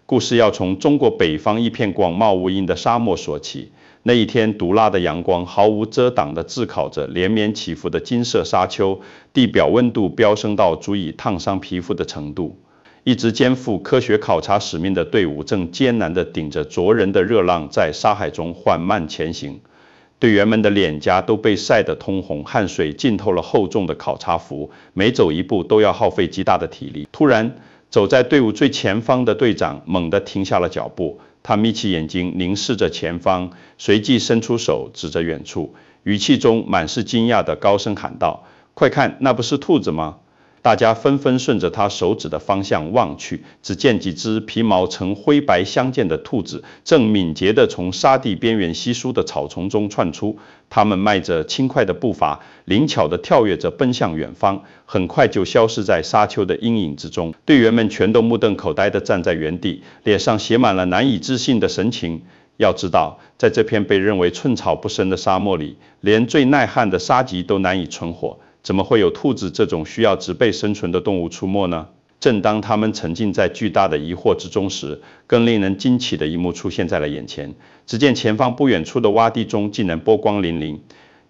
故事要从中国北方一片广袤无垠的沙漠说起。那一天，毒辣的阳光毫无遮挡地炙烤着连绵起伏的金色沙丘，地表温度飙升到足以烫伤皮肤的程度。一支肩负科学考察使命的队伍正艰难地顶着灼人的热浪，在沙海中缓慢前行。队员们的脸颊都被晒得通红，汗水浸透了厚重的考察服，每走一步都要耗费极大的体力。突然，走在队伍最前方的队长猛地停下了脚步，他眯起眼睛凝视着前方，随即伸出手指着远处，语气中满是惊讶地高声喊道：“快看，那不是兔子吗？”大家纷纷顺着他手指的方向望去，只见几只皮毛呈灰白相间的兔子正敏捷地从沙地边缘稀疏的草丛中窜出。它们迈着轻快的步伐，灵巧地跳跃着奔向远方，很快就消失在沙丘的阴影之中。队员们全都目瞪口呆地站在原地，脸上写满了难以置信的神情。要知道，在这片被认为寸草不生的沙漠里，连最耐旱的沙棘都难以存活，怎么会有兔子这种需要植被生存的动物出没呢？正当他们沉浸在巨大的疑惑之中时，更令人惊奇的一幕出现在了眼前。只见前方不远处的洼地中竟然波光粼粼，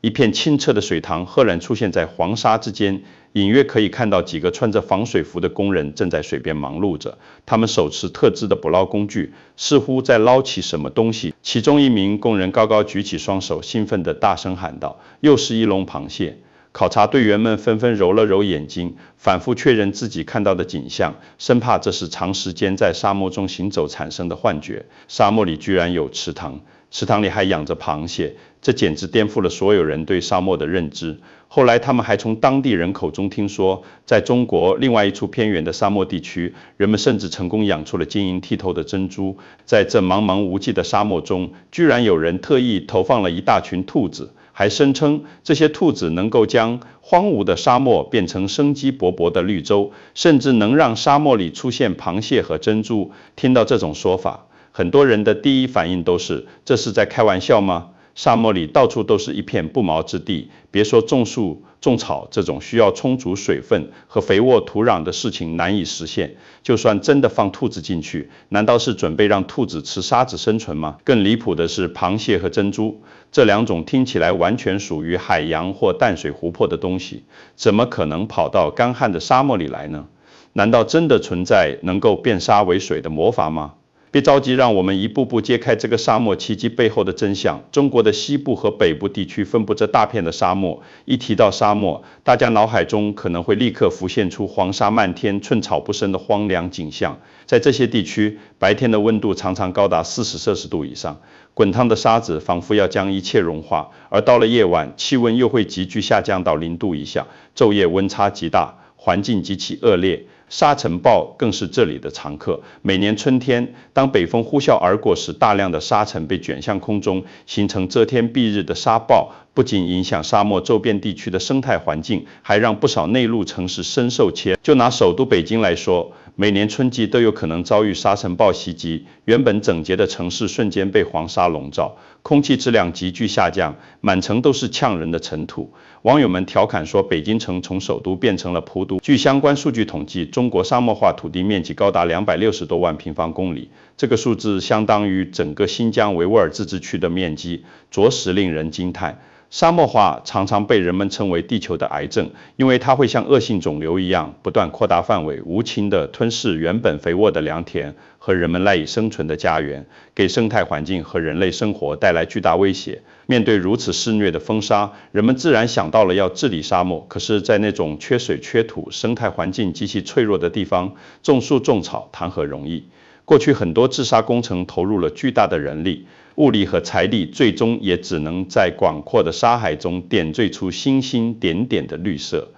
一片清澈的水塘赫然出现在黄沙之间，隐约可以看到几个穿着防水服的工人正在水边忙碌着，他们手持特制的捕捞工具，似乎在捞起什么东西。其中一名工人高高举起双手，兴奋地大声喊道：“又是一笼螃蟹！”考察队员们纷纷揉了揉眼睛，反复确认自己看到的景象，生怕这是长时间在沙漠中行走产生的幻觉。沙漠里居然有池塘，池塘里还养着螃蟹，这简直颠覆了所有人对沙漠的认知。后来他们还从当地人口中听说，在中国另外一处偏远的沙漠地区，人们甚至成功养出了晶莹剔透的珍珠。在这茫茫无际的沙漠中，居然有人特意投放了一大群兔子，还声称这些兔子能够将荒芜的沙漠变成生机勃勃的绿洲，甚至能让沙漠里出现螃蟹和珍珠。听到这种说法，很多人的第一反应都是：这是在开玩笑吗？沙漠里到处都是一片不毛之地，别说种树种草这种需要充足水分和肥沃土壤的事情难以实现，就算真的放兔子进去，难道是准备让兔子吃沙子生存吗？更离谱的是，螃蟹和珍珠这两种听起来完全属于海洋或淡水湖泊的东西，怎么可能跑到干旱的沙漠里来呢？难道真的存在能够变沙为水的魔法吗？别着急，让我们一步步揭开这个沙漠奇迹背后的真相。中国的西部和北部地区分布着大片的沙漠，一提到沙漠，大家脑海中可能会立刻浮现出黄沙漫天、寸草不生的荒凉景象。在这些地区，白天的温度常常高达40°C以上，滚烫的沙子仿佛要将一切融化，而到了夜晚，气温又会急剧下降到0度以下，昼夜温差极大，环境极其恶劣。沙尘暴更是这里的常客。每年春天，当北风呼啸而过时，大量的沙尘被卷向空中，形成遮天蔽日的沙暴，不仅影响沙漠周边地区的生态环境，还让不少内陆城市深受其害。就拿首都北京来说，每年春季都有可能遭遇沙尘暴袭击，原本整洁的城市瞬间被黄沙笼罩，空气质量急剧下降，满城都是呛人的尘土。网友们调侃说，北京城从首都变成了普堵。据相关数据统计，中国沙漠化土地面积高达260多万平方公里，这个数字相当于整个新疆维吾尔自治区的面积，着实令人惊叹。沙漠化常常被人们称为地球的癌症，因为它会像恶性肿瘤一样不断扩大范围，无情地吞噬原本肥沃的良田和人们赖以生存的家园，给生态环境和人类生活带来巨大威胁。面对如此肆虐的风沙，人们自然想到了要治理沙漠。可是，在那种缺水、缺土、生态环境极其脆弱的地方，种树种草谈何容易？过去很多治沙工程投入了巨大的人力、物力和财力，最终也只能在广阔的沙海中点缀出星星点点的绿色。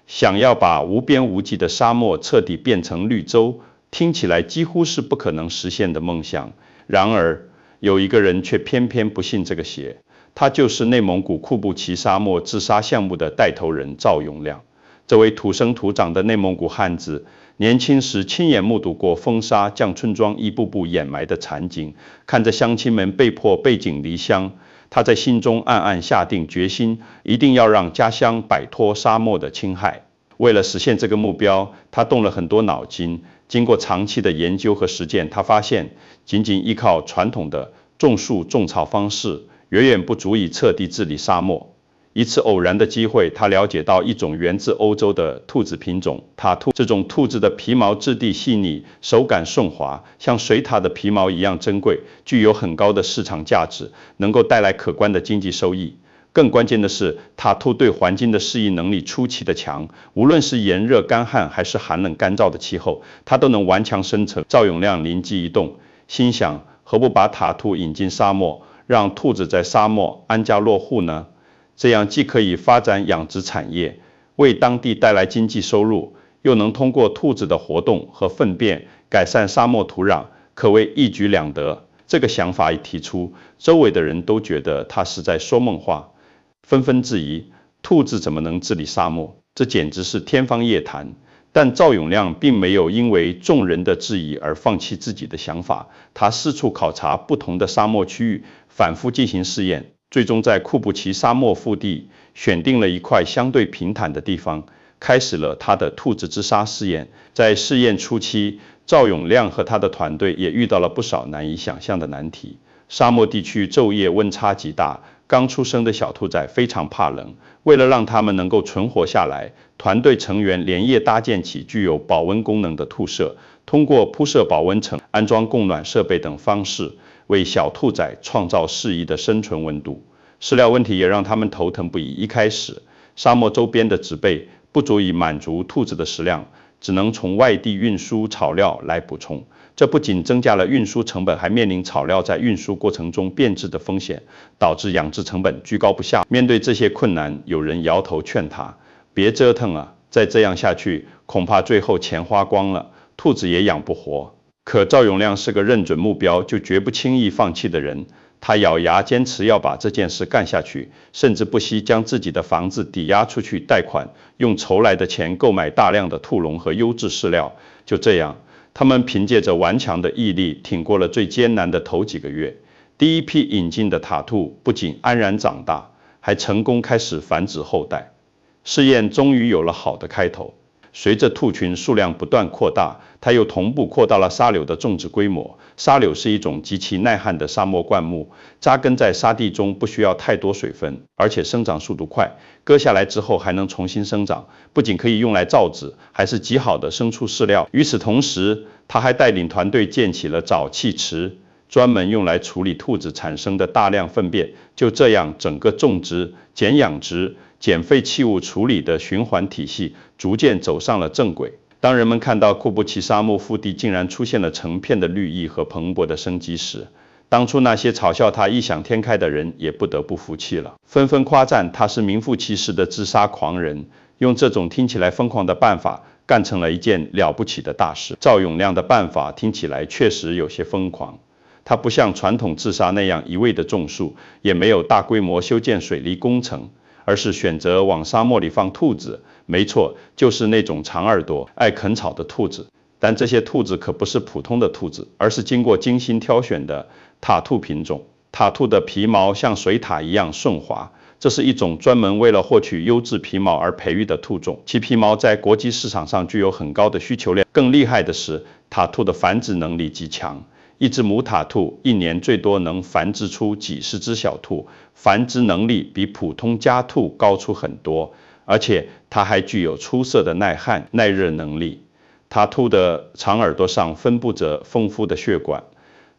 想要把无边无际的沙漠彻底变成绿洲，听起来几乎是不可能实现的梦想。然而，有一个人却偏偏不信这个邪，他就是内蒙古库布齐沙漠治沙项目的带头人赵永亮。这位土生土长的内蒙古汉子，年轻时亲眼目睹过风沙将村庄一步步掩埋的惨景，看着乡亲们被迫背井离乡，他在心中暗暗下定决心，一定要让家乡摆脱沙漠的侵害。为了实现这个目标，他动了很多脑筋。经过长期的研究和实践，他发现仅仅依靠传统的种树种草方式，远远不足以彻底治理沙漠。一次偶然的机会，他了解到一种源自欧洲的兔子品种塔兔。这种兔子的皮毛质地细腻，手感顺滑，像水獭的皮毛一样珍贵，具有很高的市场价值，能够带来可观的经济收益。更关键的是，塔兔对环境的适应能力出奇的强，无论是炎热干旱还是寒冷干燥的气候，它都能顽强生存。赵永亮灵机一动，心想何不把塔兔引进沙漠，让兔子在沙漠安家落户呢？这样既可以发展养殖产业，为当地带来经济收入，又能通过兔子的活动和粪便改善沙漠土壤，可谓一举两得。这个想法一提出，周围的人都觉得他是在说梦话，纷纷质疑兔子怎么能治理沙漠，这简直是天方夜谭。但赵永亮并没有因为众人的质疑而放弃自己的想法，他四处考察不同的沙漠区域，反复进行试验，最终在库布齐沙漠腹地选定了一块相对平坦的地方，开始了他的兔子之沙试验。在试验初期，赵永亮和他的团队也遇到了不少难以想象的难题。沙漠地区昼夜温差极大，刚出生的小兔崽非常怕冷，为了让它们能够存活下来，团队成员连夜搭建起具有保温功能的兔舍，通过铺设保温层、安装供暖设备等方式，为小兔崽创造适宜的生存温度。饲料问题也让他们头疼不已。一开始，沙漠周边的植被不足以满足兔子的食量，只能从外地运输草料来补充。这不仅增加了运输成本，还面临草料在运输过程中变质的风险，导致养殖成本居高不下。面对这些困难，有人摇头劝他别折腾了，再这样下去，恐怕最后钱花光了，兔子也养不活。可赵永亮是个认准目标就绝不轻易放弃的人，他咬牙坚持要把这件事干下去，甚至不惜将自己的房子抵押出去贷款，用筹来的钱购买大量的兔笼和优质饲料。就这样，他们凭借着顽强的毅力挺过了最艰难的头几个月。第一批引进的塔兔不仅安然长大，还成功开始繁殖后代。试验终于有了好的开头。随着兔群数量不断扩大，它又同步扩大了沙柳的种植规模。沙柳是一种极其耐旱的沙漠灌木，扎根在沙地中不需要太多水分，而且生长速度快，割下来之后还能重新生长，不仅可以用来造纸，还是极好的牲畜饲料。与此同时，他还带领团队建起了沼气池，专门用来处理兔子产生的大量粪便。就这样，整个种植、减养殖、减废弃物处理的循环体系逐渐走上了正轨。当人们看到库布齐沙漠腹地竟然出现了成片的绿意和蓬勃的生机时，当初那些嘲笑他异想天开的人也不得不服气了，纷纷夸赞他是名副其实的治沙狂人，用这种听起来疯狂的办法干成了一件了不起的大事。赵永亮的办法听起来确实有些疯狂，他不像传统治沙那样一味的种树，也没有大规模修建水利工程，而是选择往沙漠里放兔子，没错，就是那种长耳朵、爱啃草的兔子。但这些兔子可不是普通的兔子，而是经过精心挑选的塔兔品种。塔兔的皮毛像水獭一样顺滑，这是一种专门为了获取优质皮毛而培育的兔种，其皮毛在国际市场上具有很高的需求量。更厉害的是，塔兔的繁殖能力极强。一只母塔兔一年最多能繁殖出几十只小兔，繁殖能力比普通家兔高出很多，而且它还具有出色的耐旱、耐热能力。塔兔的长耳朵上分布着丰富的血管，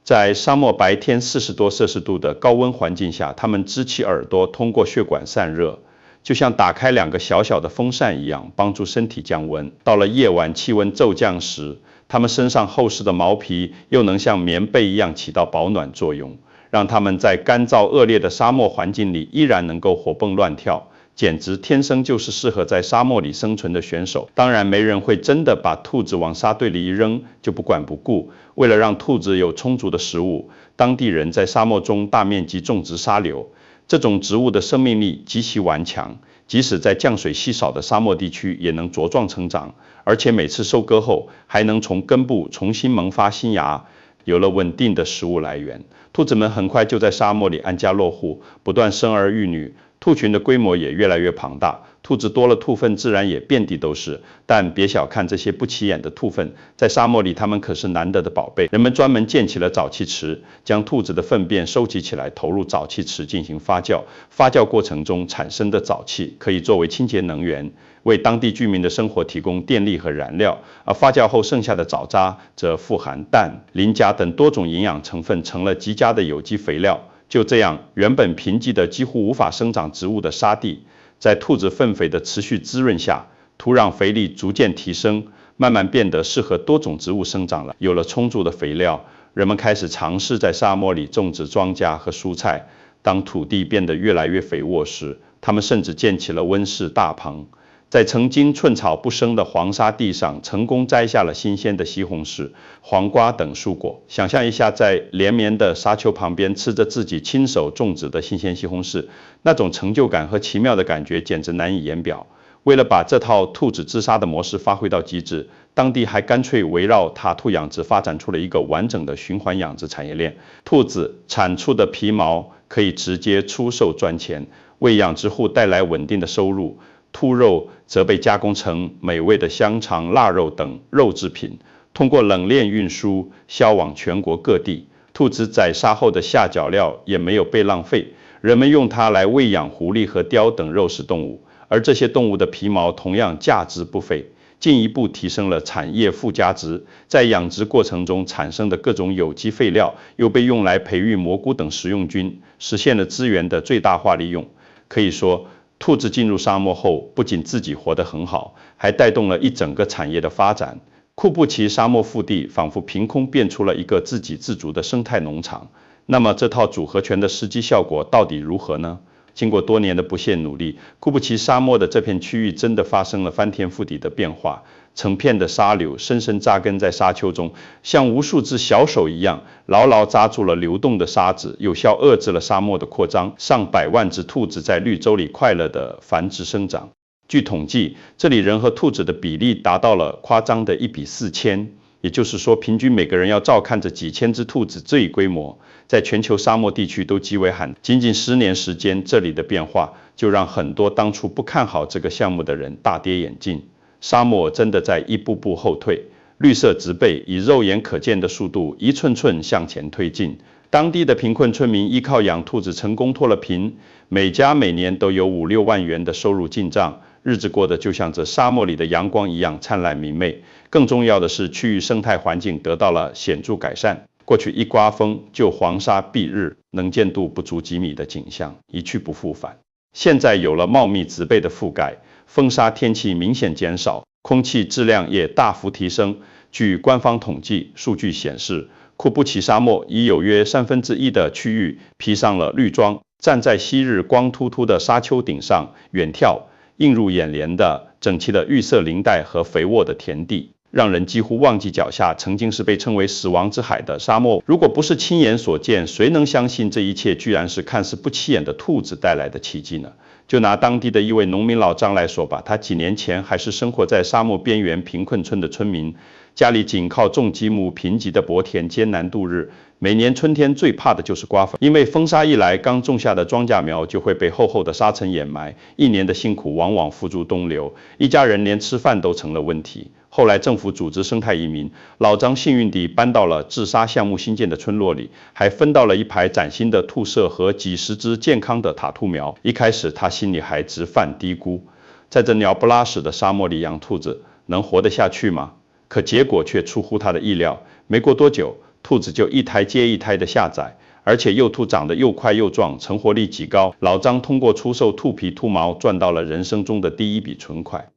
在沙漠白天40多摄氏度的高温环境下，它们支起耳朵，通过血管散热，就像打开2个小小的风扇一样，帮助身体降温。到了夜晚气温骤降时，它们身上厚实的毛皮又能像棉被一样起到保暖作用，让它们在干燥恶劣的沙漠环境里依然能够活蹦乱跳，简直天生就是适合在沙漠里生存的选手。当然，没人会真的把兔子往沙堆里一扔就不管不顾。为了让兔子有充足的食物，当地人在沙漠中大面积种植沙柳。这种植物的生命力极其顽强，即使在降水稀少的沙漠地区也能茁壮成长，而且每次收割后还能从根部重新萌发新芽，有了稳定的食物来源。兔子们很快就在沙漠里安家落户，不断生儿育女，兔群的规模也越来越庞大。兔子多了，兔粪自然也遍地都是。但别小看这些不起眼的兔粪，在沙漠里它们可是难得的宝贝。人们专门建起了沼气池，将兔子的粪便收集起来，投入沼气池进行发酵。发酵过程中产生的沼气可以作为清洁能源，为当地居民的生活提供电力和燃料。而发酵后剩下的沼渣则富含氮、磷、钾等多种营养成分，成了极佳的有机肥料。就这样，原本贫瘠的几乎无法生长植物的沙地，在兔子粪肥的持续滋润下，土壤肥力逐渐提升，慢慢变得适合多种植物生长了。有了充足的肥料，人们开始尝试在沙漠里种植庄稼和蔬菜。当土地变得越来越肥沃时，他们甚至建起了温室大棚，在曾经寸草不生的黄沙地上，成功摘下了新鲜的西红柿、黄瓜等蔬果。想象一下，在连绵的沙丘旁边吃着自己亲手种植的新鲜西红柿，那种成就感和奇妙的感觉简直难以言表。为了把这套兔子治沙的模式发挥到极致，当地还干脆围绕塔兔养殖发展出了一个完整的循环养殖产业链。兔子产出的皮毛可以直接出售赚钱，为养殖户带来稳定的收入。兔肉则被加工成美味的香肠、腊肉等肉制品，通过冷链运输销往全国各地。兔子宰杀后的下脚料也没有被浪费，人们用它来喂养狐狸和雕等肉食动物，而这些动物的皮毛同样价值不菲，进一步提升了产业附加值。在养殖过程中产生的各种有机废料又被用来培育蘑菇等食用菌，实现了资源的最大化利用。可以说，兔子进入沙漠后，不仅自己活得很好，还带动了一整个产业的发展。库布齐沙漠腹地仿佛凭空变出了一个自给自足的生态农场。那么这套组合拳的实际效果到底如何呢？经过多年的不懈努力，库布齐沙漠的这片区域真的发生了翻天覆地的变化。成片的沙柳深深扎根在沙丘中，像无数只小手一样，牢牢扎住了流动的沙子，有效遏制了沙漠的扩张。上百万只兔子在绿洲里快乐地繁殖生长。据统计，这里人和兔子的比例达到了夸张的1:4000，也就是说，平均每个人要照看着几千只兔子，这一规模在全球沙漠地区都极为罕。仅仅10年时间，这里的变化就让很多当初不看好这个项目的人大跌眼镜。沙漠真的在一步步后退，绿色植被以肉眼可见的速度一寸寸向前推进。当地的贫困村民依靠养兔子成功脱了贫，每家每年都有5-6万元的收入进账，日子过得就像这沙漠里的阳光一样灿烂明媚。更重要的是，区域生态环境得到了显著改善。过去一刮风就黄沙蔽日，能见度不足几米的景象一去不复返。现在有了茂密植被的覆盖，风沙天气明显减少，空气质量也大幅提升。据官方统计数据显示，库布齐沙漠已有约1/3的区域披上了绿装。站在昔日光秃秃的沙丘顶上远眺，映入眼帘的整齐的绿色林带和肥沃的田地，让人几乎忘记脚下曾经是被称为死亡之海的沙漠。如果不是亲眼所见，谁能相信这一切居然是看似不起眼的兔子带来的奇迹呢？就拿当地的一位农民老张来说吧，他几年前还是生活在沙漠边缘贫困村的村民，家里仅靠种积木，贫瘠的薄田艰难度日。每年春天最怕的就是刮风，因为风沙一来，刚种下的庄稼苗就会被厚厚的沙尘掩埋，一年的辛苦往往付诸东流，一家人连吃饭都成了问题。后来政府组织生态移民，老张幸运地搬到了治沙项目新建的村落里，还分到了一排崭新的兔舍和几十只健康的塔兔苗。一开始他心里还直犯嘀咕，在这鸟不拉屎的沙漠里养兔子能活得下去吗？可结果却出乎他的意料，没过多久，兔子就一胎接一胎的下崽，而且幼兔长得又快又壮，成活力极高。老张通过出售兔皮兔毛赚到了人生中的第一笔存款。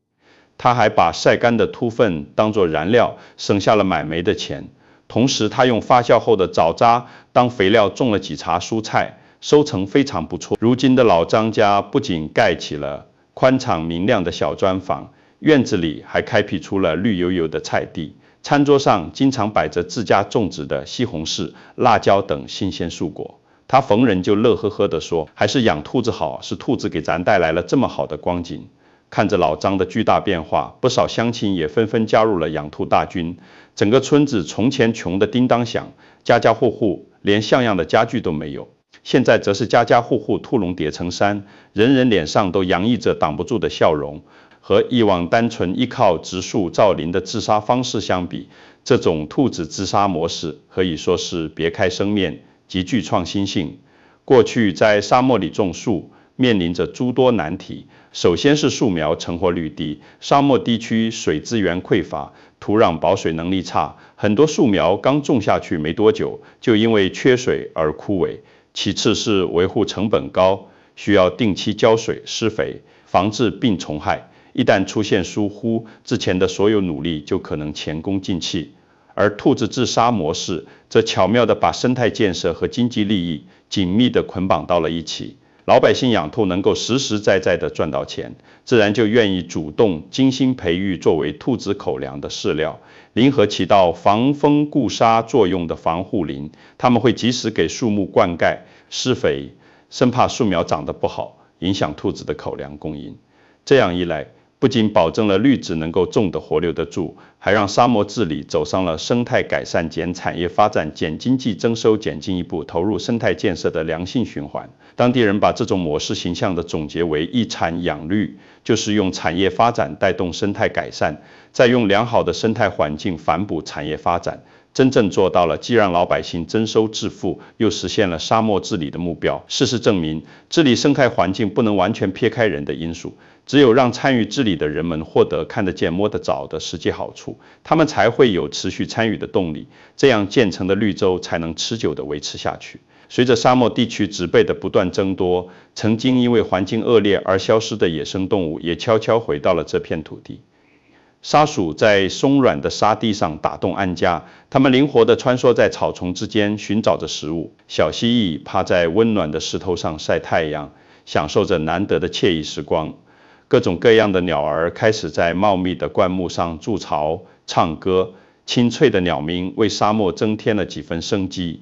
他还把晒干的兔粪当作燃料，省下了买煤的钱。同时他用发酵后的沼渣当肥料种了几茬蔬菜，收成非常不错。如今的老张家不仅盖起了宽敞明亮的小砖房，院子里还开辟出了绿油油的菜地，餐桌上经常摆着自家种植的西红柿、辣椒等新鲜蔬果。他逢人就乐呵呵地说，还是养兔子好，是兔子给咱带来了这么好的光景。看着老张的巨大变化，不少乡亲也纷纷加入了养兔大军。整个村子从前穷得叮当响，家家户户连像样的家具都没有，现在则是家家户户兔笼叠成山，人人脸上都洋溢着挡不住的笑容。和以往单纯依靠植树造林的自杀方式相比，这种兔子自杀模式可以说是别开生面，极具创新性。过去在沙漠里种树，面临着诸多难题。首先是树苗成活率低，沙漠地区水资源匮乏，土壤保水能力差，很多树苗刚种下去没多久，就因为缺水而枯萎。其次是维护成本高，需要定期浇水、施肥，防治病虫害。一旦出现疏忽，之前的所有努力就可能前功尽弃。而兔子自杀模式则巧妙地把生态建设和经济利益紧密地捆绑到了一起。老百姓养兔能够实实在在地赚到钱，自然就愿意主动精心培育作为兔子口粮的饲料。林和起到防风固沙作用的防护林，他们会及时给树木灌溉、施肥，生怕树苗长得不好，影响兔子的口粮供应。这样一来，不仅保证了绿植能够种得活留得住，还让沙漠治理走上了生态改善减产业发展减经济增收减进一步投入生态建设的良性循环。当地人把这种模式形象地总结为一产养绿，就是用产业发展带动生态改善，再用良好的生态环境反哺产业发展，真正做到了既让老百姓增收致富，又实现了沙漠治理的目标。事实证明，治理生态环境不能完全撇开人的因素，只有让参与治理的人们获得看得见摸得着的实际好处，他们才会有持续参与的动力，这样建成的绿洲才能持久地维持下去。随着沙漠地区植被的不断增多，曾经因为环境恶劣而消失的野生动物也悄悄回到了这片土地。沙鼠在松软的沙地上打洞安家，它们灵活地穿梭在草丛之间，寻找着食物。小蜥蜴趴在温暖的石头上晒太阳，享受着难得的惬意时光。各种各样的鸟儿开始在茂密的灌木上筑巢、唱歌，清脆的鸟鸣为沙漠增添了几分生机。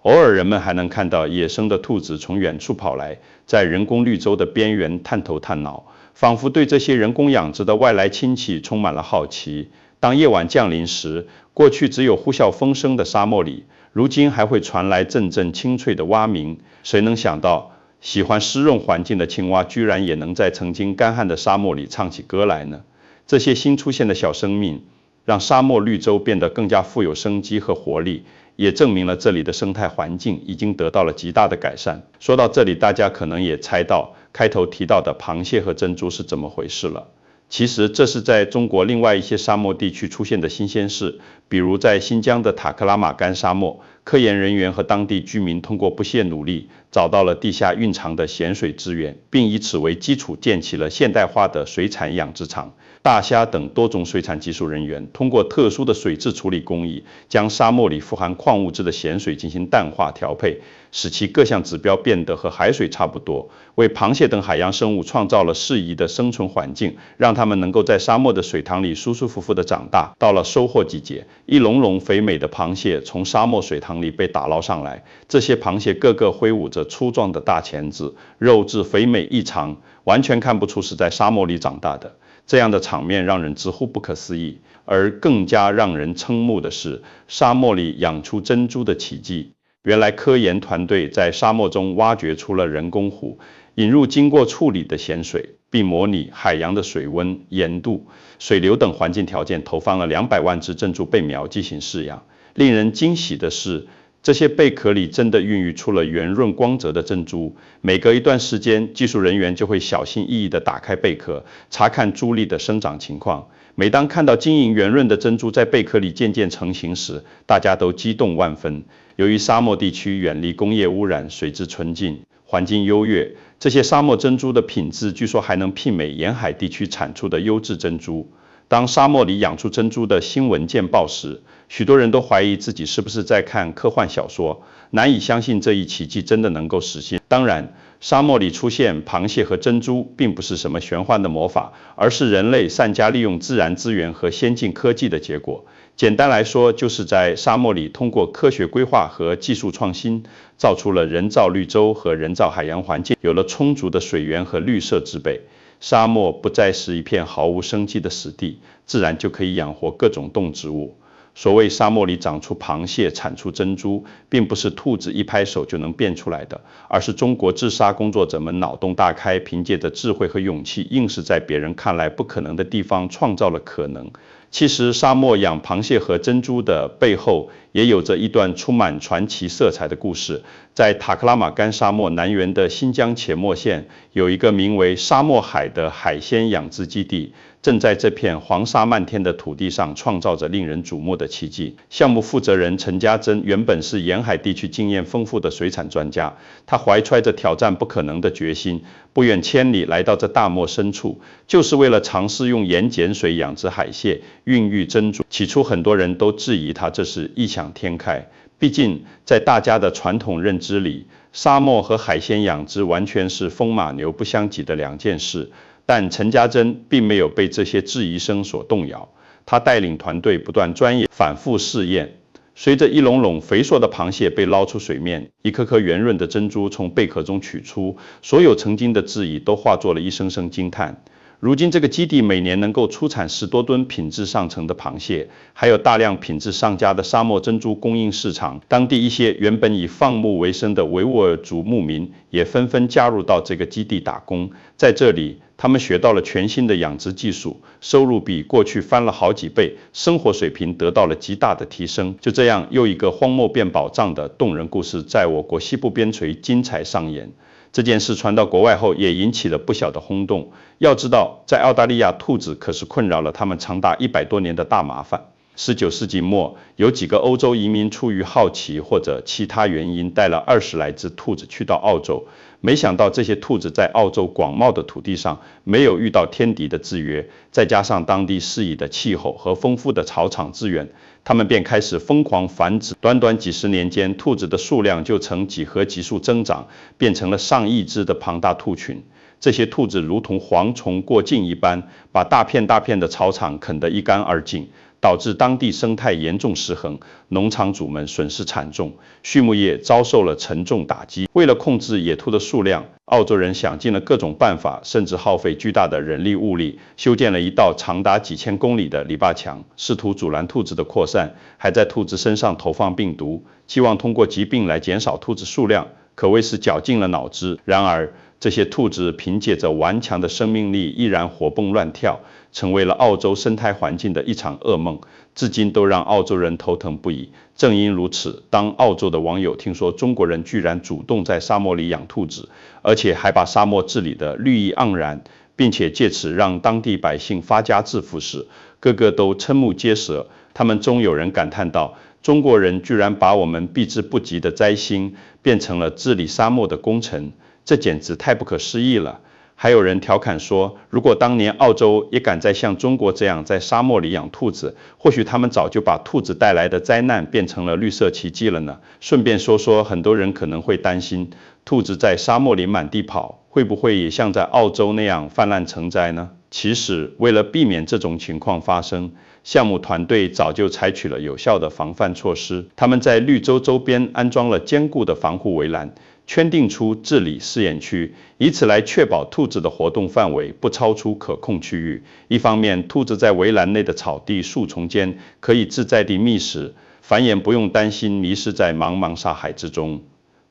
偶尔人们还能看到野生的兔子从远处跑来，在人工绿洲的边缘探头探脑，仿佛对这些人工养殖的外来亲戚充满了好奇。当夜晚降临时，过去只有呼啸风声的沙漠里，如今还会传来阵阵清脆的蛙鸣。谁能想到，喜欢湿润环境的青蛙居然也能在曾经干旱的沙漠里唱起歌来呢？这些新出现的小生命，让沙漠绿洲变得更加富有生机和活力，也证明了这里的生态环境已经得到了极大的改善。说到这里，大家可能也猜到开头提到的螃蟹和珍珠是怎么回事了。其实这是在中国另外一些沙漠地区出现的新鲜事，比如在新疆的塔克拉玛干沙漠，科研人员和当地居民通过不懈努力，找到了地下蕴藏的咸水资源，并以此为基础建起了现代化的水产养殖场。大虾等多种水产技术人员通过特殊的水质处理工艺，将沙漠里富含矿物质的咸水进行淡化调配，使其各项指标变得和海水差不多，为螃蟹等海洋生物创造了适宜的生存环境，让它们能够在沙漠的水塘里舒舒服服地长大。到了收获季节，一笼笼肥美的螃蟹从沙漠水塘里被打捞上来，这些螃蟹个个挥舞着粗壮的大钳子，肉质肥美异常，完全看不出是在沙漠里长大的。这样的场面让人直呼不可思议，而更加让人瞠目的是，沙漠里养出珍珠的奇迹。原来科研团队在沙漠中挖掘出了人工湖，引入经过处理的咸水，并模拟海洋的水温、盐度、水流等环境条件，投放了200万只珍珠贝苗进行饲养。令人惊喜的是，这些贝壳里真的孕育出了圆润光泽的珍珠。每隔一段时间，技术人员就会小心翼翼地打开贝壳，查看珠粒的生长情况。每当看到晶莹圆润的珍珠在贝壳里渐渐成型时，大家都激动万分。由于沙漠地区远离工业污染，水质纯净，环境优越，这些沙漠珍珠的品质据说还能媲美沿海地区产出的优质珍珠。当沙漠里养出珍珠的新闻见报时，许多人都怀疑自己是不是在看科幻小说，难以相信这一奇迹真的能够实现。当然，沙漠里出现螃蟹和珍珠并不是什么玄幻的魔法，而是人类善加利用自然资源和先进科技的结果。简单来说，就是在沙漠里通过科学规划和技术创新，造出了人造绿洲和人造海洋环境，有了充足的水源和绿色植被。沙漠不再是一片毫无生机的死地，自然就可以养活各种动植物。所谓沙漠里长出螃蟹、产出珍珠，并不是兔子一拍手就能变出来的，而是中国治沙工作者们脑洞大开，凭借着智慧和勇气，硬是在别人看来不可能的地方创造了可能。其实，沙漠养螃蟹和珍珠的背后，也有着一段充满传奇色彩的故事。在塔克拉玛干沙漠南缘的新疆且末县，有一个名为沙漠海的海鲜养殖基地，正在这片黄沙漫天的土地上创造着令人瞩目的奇迹。项目负责人陈家珍原本是沿海地区经验丰富的水产专家，他怀揣着挑战不可能的决心，不远千里来到这大漠深处，就是为了尝试用盐碱水养殖海蟹，孕育珍珠。起初很多人都质疑他这是异想天开，毕竟在大家的传统认知里，沙漠和海鲜养殖完全是风马牛不相及的两件事。但陈家珍并没有被这些质疑声所动摇，他带领团队不断钻研、反复试验。随着一笼笼肥硕的螃蟹被捞出水面，一颗颗圆润的珍珠从贝壳中取出，所有曾经的质疑都化作了一声声惊叹。如今这个基地每年能够出产10多吨品质上乘的螃蟹，还有大量品质上佳的沙漠珍珠供应市场。当地一些原本以放牧为生的维吾尔族牧民也纷纷加入到这个基地打工，在这里他们学到了全新的养殖技术，收入比过去翻了好几倍，生活水平得到了极大的提升。就这样，又一个荒漠变宝藏的动人故事在我国西部边陲精彩上演。这件事传到国外后，也引起了不小的轰动。要知道，在澳大利亚，兔子可是困扰了他们长达100多年的大麻烦。19世纪末，有几个欧洲移民出于好奇或者其他原因，带了20来只兔子去到澳洲。没想到这些兔子在澳洲广袤的土地上没有遇到天敌的制约，再加上当地适宜的气候和丰富的草场资源，它们便开始疯狂繁殖。短短几十年间，兔子的数量就呈几何级数增长，变成了上亿只的庞大兔群。这些兔子如同蝗虫过境一般，把大片大片的草场啃得一干二净，导致当地生态严重失衡，农场主们损失惨重，畜牧业遭受了沉重打击。为了控制野兔的数量，澳洲人想尽了各种办法，甚至耗费巨大的人力物力，修建了一道长达几千公里的篱笆墙，试图阻拦兔子的扩散，还在兔子身上投放病毒，希望通过疾病来减少兔子数量，可谓是绞尽了脑汁。然而，这些兔子凭借着顽强的生命力，依然活蹦乱跳，成为了澳洲生态环境的一场噩梦，至今都让澳洲人头疼不已。正因如此，当澳洲的网友听说中国人居然主动在沙漠里养兔子，而且还把沙漠治理得绿意盎然，并且借此让当地百姓发家致富时，个个都瞠目结舌。他们中有人感叹道：中国人居然把我们避之不及的灾星变成了治理沙漠的功臣，这简直太不可思议了。还有人调侃说，如果当年澳洲也敢再像中国这样在沙漠里养兔子，或许他们早就把兔子带来的灾难变成了绿色奇迹了呢。顺便说说，很多人可能会担心，兔子在沙漠里满地跑，会不会也像在澳洲那样泛滥成灾呢？其实，为了避免这种情况发生，项目团队早就采取了有效的防范措施。他们在绿洲周边安装了坚固的防护围栏，圈定出治理试验区，以此来确保兔子的活动范围不超出可控区域。一方面，兔子在围栏内的草地、树丛间可以自在地觅食，繁衍不用担心迷失在茫茫沙海之中，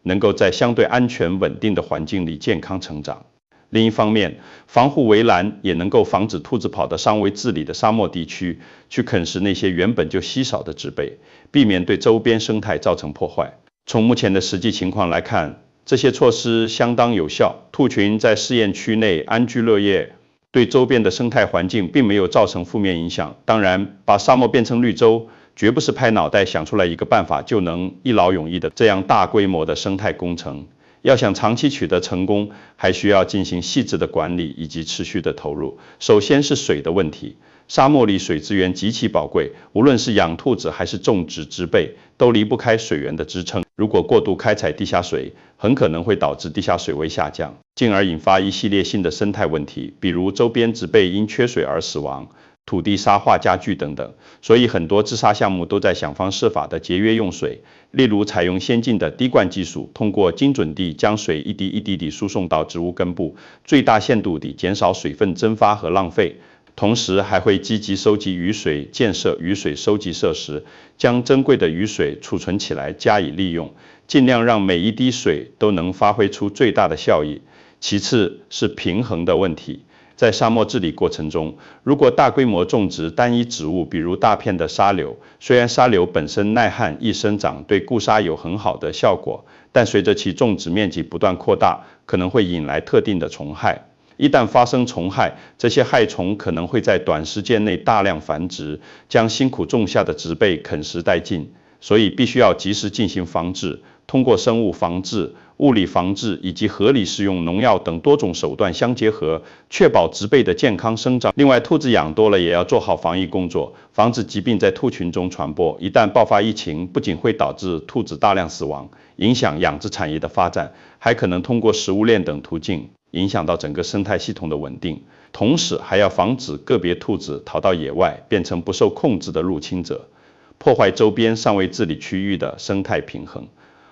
能够在相对安全稳定的环境里健康成长。另一方面，防护围栏也能够防止兔子跑到尚未治理的沙漠地区去啃食那些原本就稀少的植被，避免对周边生态造成破坏。从目前的实际情况来看，这些措施相当有效，兔群在试验区内安居乐业，对周边的生态环境并没有造成负面影响。当然，把沙漠变成绿洲，绝不是拍脑袋想出来一个办法就能一劳永逸的这样大规模的生态工程。要想长期取得成功，还需要进行细致的管理以及持续的投入。首先是水的问题，沙漠里水资源极其宝贵，无论是养兔子还是种植植被，都离不开水源的支撑。如果过度开采地下水，很可能会导致地下水位下降，进而引发一系列性的生态问题，比如周边植被因缺水而死亡，土地沙化加剧等等。所以很多治沙项目都在想方设法的节约用水，例如采用先进的滴灌技术，通过精准地将水一滴一滴地输送到植物根部，最大限度地减少水分蒸发和浪费。同时还会积极收集雨水，建设雨水收集设施，将珍贵的雨水储存起来加以利用，尽量让每一滴水都能发挥出最大的效益。其次是平衡的问题。在沙漠治理过程中，如果大规模种植单一植物，比如大片的沙柳，虽然沙柳本身耐旱易生长，对固沙有很好的效果，但随着其种植面积不断扩大，可能会引来特定的虫害。一旦发生虫害，这些害虫可能会在短时间内大量繁殖，将辛苦种下的植被啃食殆尽，所以必须要及时进行防治，通过生物防治、物理防治以及合理使用农药等多种手段相结合，确保植被的健康生长。另外，兔子养多了也要做好防疫工作，防止疾病在兔群中传播。一旦爆发疫情，不仅会导致兔子大量死亡，影响养殖产业的发展，还可能通过食物链等途径影响到整个生态系统的稳定，同时还要防止个别兔子逃到野外，变成不受控制的入侵者，破坏周边尚未治理区域的生态平衡。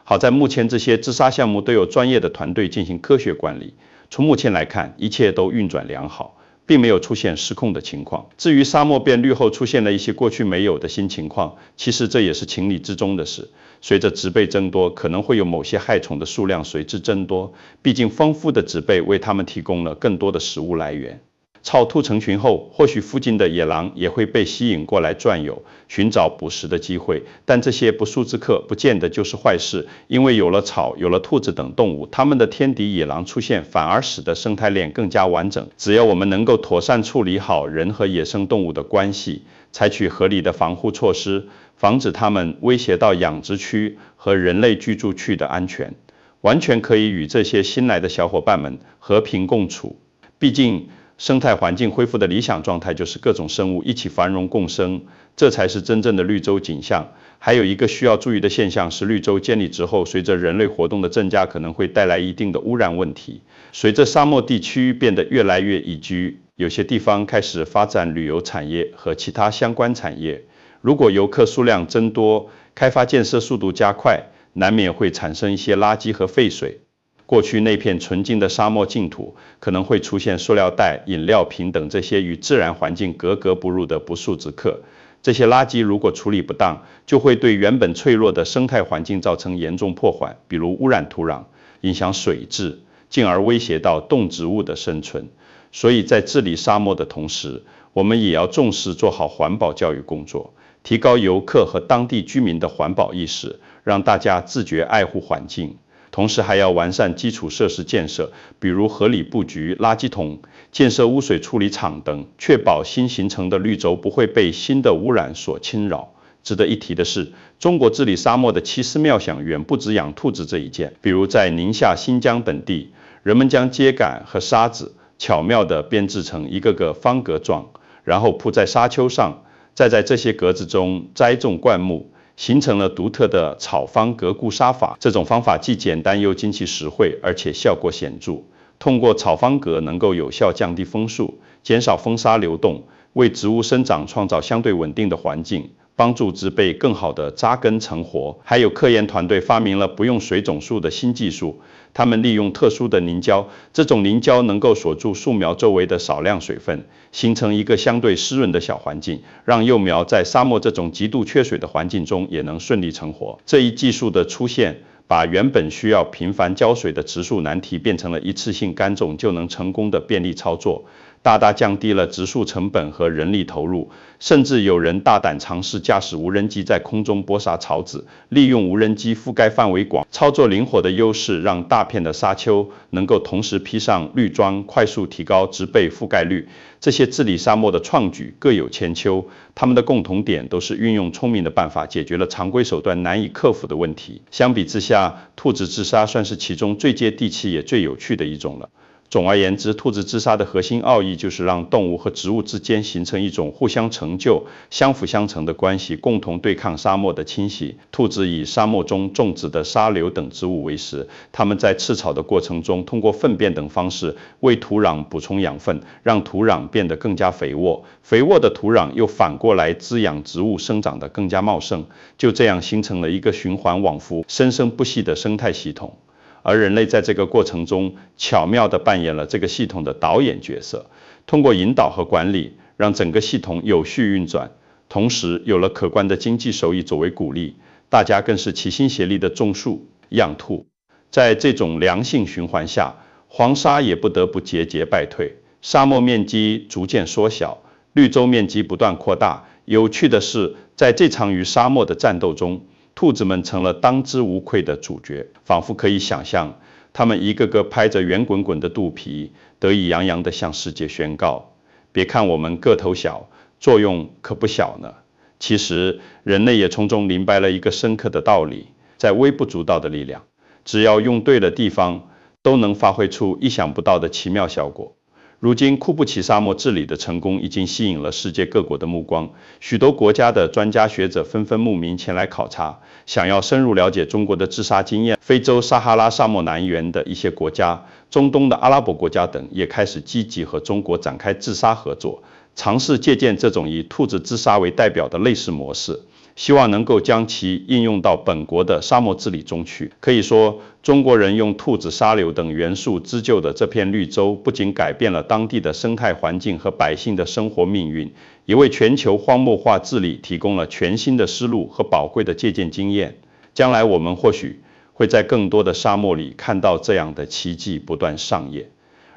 好在目前这些治沙项目都有专业的团队进行科学管理，从目前来看，一切都运转良好，并没有出现失控的情况。至于沙漠变绿后出现了一些过去没有的新情况，其实这也是情理之中的事。随着植被增多，可能会有某些害虫的数量随之增多，毕竟丰富的植被为它们提供了更多的食物来源。草兔成群后，或许附近的野狼也会被吸引过来转悠，寻找捕食的机会。但这些不速之客不见得就是坏事，因为有了草，有了兔子等动物，它们的天敌野狼出现，反而使得生态链更加完整。只要我们能够妥善处理好人和野生动物的关系，采取合理的防护措施，防止它们威胁到养殖区和人类居住区的安全，完全可以与这些新来的小伙伴们和平共处。毕竟，生态环境恢复的理想状态就是各种生物一起繁荣共生，这才是真正的绿洲景象。还有一个需要注意的现象是，绿洲建立之后，随着人类活动的增加，可能会带来一定的污染问题。随着沙漠地区变得越来越宜居，有些地方开始发展旅游产业和其他相关产业。如果游客数量增多，开发建设速度加快，难免会产生一些垃圾和废水。过去那片纯净的沙漠净土，可能会出现塑料袋、饮料瓶等这些与自然环境格格不入的不速之客。这些垃圾如果处理不当，就会对原本脆弱的生态环境造成严重破坏，比如污染土壤、影响水质，进而威胁到动植物的生存。所以在治理沙漠的同时，我们也要重视做好环保教育工作，提高游客和当地居民的环保意识，让大家自觉爱护环境。同时还要完善基础设施建设，比如合理布局垃圾桶、建设污水处理厂等，确保新形成的绿洲不会被新的污染所侵扰。值得一提的是，中国治理沙漠的奇思妙想远不止养兔子这一件。比如在宁夏、新疆等地，人们将秸秆和沙子巧妙地编制成一个个方格状，然后铺在沙丘上，再在这些格子中栽种灌木，形成了独特的草方格固沙法。这种方法既简单又经济实惠，而且效果显著。通过草方格能够有效降低风速，减少风沙流动，为植物生长创造相对稳定的环境，帮助植被更好地扎根成活。还有科研团队发明了不用水种树的新技术，他们利用特殊的凝胶，这种凝胶能够锁住树苗周围的少量水分，形成一个相对湿润的小环境，让幼苗在沙漠这种极度缺水的环境中也能顺利成活。这一技术的出现，把原本需要频繁浇水的植树难题变成了一次性干种就能成功的便利操作，大大降低了植树成本和人力投入。甚至有人大胆尝试驾驶无人机在空中播撒草籽，利用无人机覆盖范围广、操作灵活的优势，让大片的沙丘能够同时披上绿装，快速提高植被覆盖率。这些治理沙漠的创举各有千秋，他们的共同点都是运用聪明的办法解决了常规手段难以克服的问题。相比之下，兔子治沙算是其中最接地气也最有趣的一种了。总而言之，兔子治沙的核心奥义就是让动物和植物之间形成一种互相成就、相辅相成的关系，共同对抗沙漠的侵袭。兔子以沙漠中种植的沙柳等植物为食，它们在吃草的过程中，通过粪便等方式为土壤补充养分，让土壤变得更加肥沃。肥沃的土壤又反过来滋养植物生长得更加茂盛，就这样形成了一个循环往复、生生不息的生态系统。而人类在这个过程中巧妙地扮演了这个系统的导演角色，通过引导和管理，让整个系统有序运转。同时，有了可观的经济收益作为鼓励，大家更是齐心协力的种树、养兔。在这种良性循环下，黄沙也不得不节节败退，沙漠面积逐渐缩小，绿洲面积不断扩大。有趣的是，在这场与沙漠的战斗中，兔子们成了当之无愧的主角，仿佛可以想象，它们一个个拍着圆滚滚的肚皮，得意洋洋地向世界宣告：别看我们个头小，作用可不小呢。其实，人类也从中明白了一个深刻的道理：在微不足道的力量，只要用对了地方，都能发挥出意想不到的奇妙效果。如今，库布齐沙漠治理的成功已经吸引了世界各国的目光，许多国家的专家学者纷纷慕名前来考察，想要深入了解中国的治沙经验。非洲撒哈拉沙漠南缘的一些国家、中东的阿拉伯国家等也开始积极和中国展开治沙合作，尝试借鉴这种以兔子治沙为代表的类似模式，希望能够将其应用到本国的沙漠治理中去。可以说，中国人用兔子、沙柳等元素织就的这片绿洲，不仅改变了当地的生态环境和百姓的生活命运，也为全球荒漠化治理提供了全新的思路和宝贵的借鉴经验。将来我们或许会在更多的沙漠里看到这样的奇迹不断上演，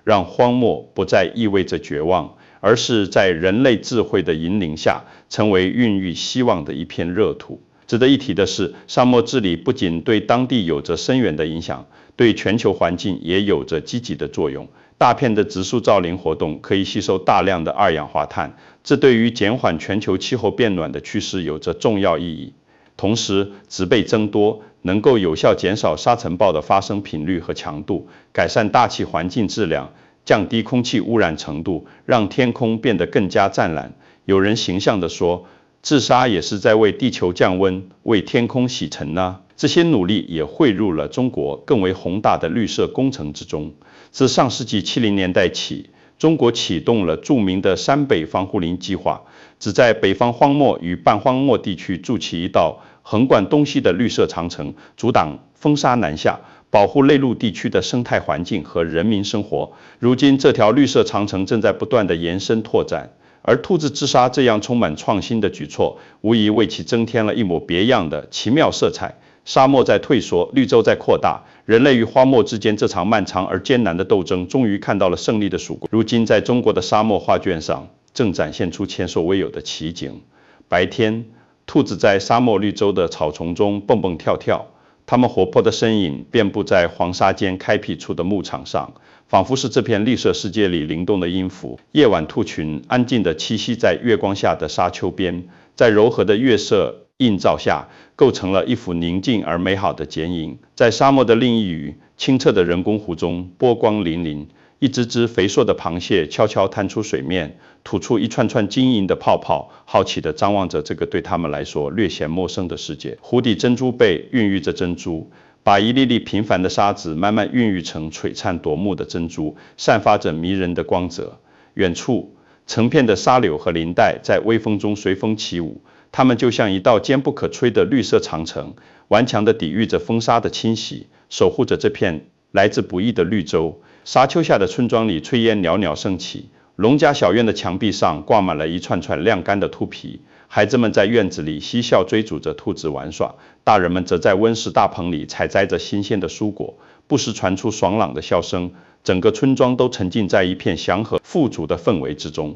让荒漠不再意味着绝望，而是在人类智慧的引领下，成为孕育希望的一片热土。值得一提的是，沙漠治理不仅对当地有着深远的影响，对全球环境也有着积极的作用。大片的植树造林活动可以吸收大量的二氧化碳，这对于减缓全球气候变暖的趋势有着重要意义。同时，植被增多能够有效减少沙尘暴的发生频率和强度，改善大气环境质量，降低空气污染程度，让天空变得更加湛蓝。有人形象地说，治沙也是在为地球降温，为天空洗尘啊。这些努力也汇入了中国更为宏大的绿色工程之中。自上世纪70年代起，中国启动了著名的山北防护林计划，旨在北方荒漠与半荒漠地区筑起一道横贯东西的绿色长城，阻挡风沙南下，保护内陆地区的生态环境和人民生活。如今，这条绿色长城正在不断的延伸拓展，而兔子治沙这样充满创新的举措，无疑为其增添了一抹别样的奇妙色彩。沙漠在退缩，绿洲在扩大，人类与荒漠之间这场漫长而艰难的斗争，终于看到了胜利的曙光。如今，在中国的沙漠画卷上，正展现出前所未有的奇景。白天，兔子在沙漠绿洲的草丛中蹦蹦跳跳，它们活泼的身影遍布在黄沙间开辟出的牧场上，仿佛是这片绿色世界里灵动的音符。夜晚，兔群安静地栖息在月光下的沙丘边，在柔和的月色映照下，构成了一幅宁静而美好的剪影。在沙漠的另一隅，清澈的人工湖中，波光粼粼，一只只肥硕的螃蟹悄悄探出水面，吐出一串串晶莹的泡泡，好奇地张望着这个对他们来说略显陌生的世界。湖底珍珠贝孕育着珍珠，把一粒粒平凡的沙子慢慢孕育成璀璨夺目的珍珠，散发着迷人的光泽。远处，成片的沙柳和林带在微风中随风起舞，它们就像一道坚不可摧的绿色长城，顽强地抵御着风沙的侵袭，守护着这片来之不易的绿洲。沙丘下的村庄里，炊烟袅袅升起，农家小院的墙壁上挂满了一串串晾干的兔皮，孩子们在院子里嬉笑追逐着兔子玩耍，大人们则在温室大棚里采摘着新鲜的蔬果，不时传出爽朗的笑声。整个村庄都沉浸在一片祥和富足的氛围之中。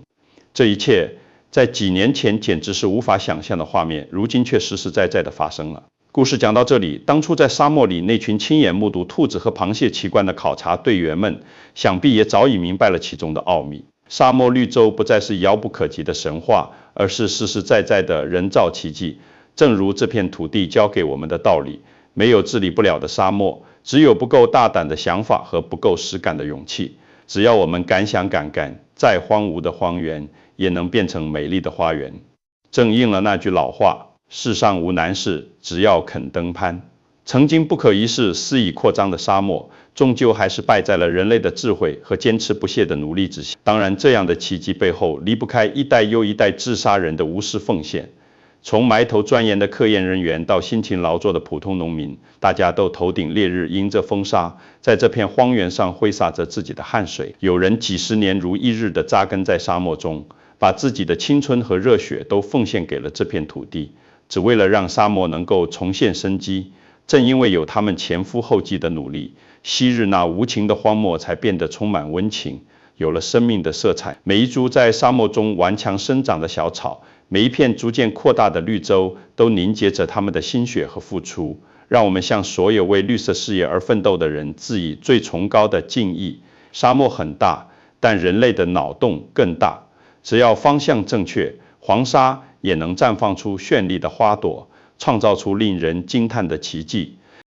这一切在几年前简直是无法想象的画面，如今却实实在在地发生了。故事讲到这里，当初在沙漠里那群亲眼目睹兔子和螃蟹奇观的考察队员们，想必也早已明白了其中的奥秘。沙漠绿洲不再是遥不可及的神话，而是实实在在的人造奇迹。正如这片土地教给我们的道理，没有治理不了的沙漠，只有不够大胆的想法和不够实感的勇气。只要我们敢想敢干，再荒芜的荒原也能变成美丽的花园。正应了那句老话，世上无难事，只要肯登攀。曾经不可一世、肆意扩张的沙漠，终究还是败在了人类的智慧和坚持不懈的努力之下。当然，这样的奇迹背后离不开一代又一代治沙人的无私奉献。从埋头钻研的科研人员到辛勤劳作的普通农民，大家都头顶烈日，迎着风沙，在这片荒原上挥洒着自己的汗水。有人几十年如一日地扎根在沙漠中，把自己的青春和热血都奉献给了这片土地，只为了让沙漠能够重现生机。正因为有他们前赴后继的努力，昔日那无情的荒漠才变得充满温情，有了生命的色彩。每一株在沙漠中顽强生长的小草，每一片逐渐扩大的绿洲，都凝结着他们的心血和付出。让我们向所有为绿色事业而奋斗的人致以最崇高的敬意。沙漠很大，但人类的脑洞更大。只要方向正确，黄沙也能绽放出绚丽的花朵，创造出令人惊叹的奇迹。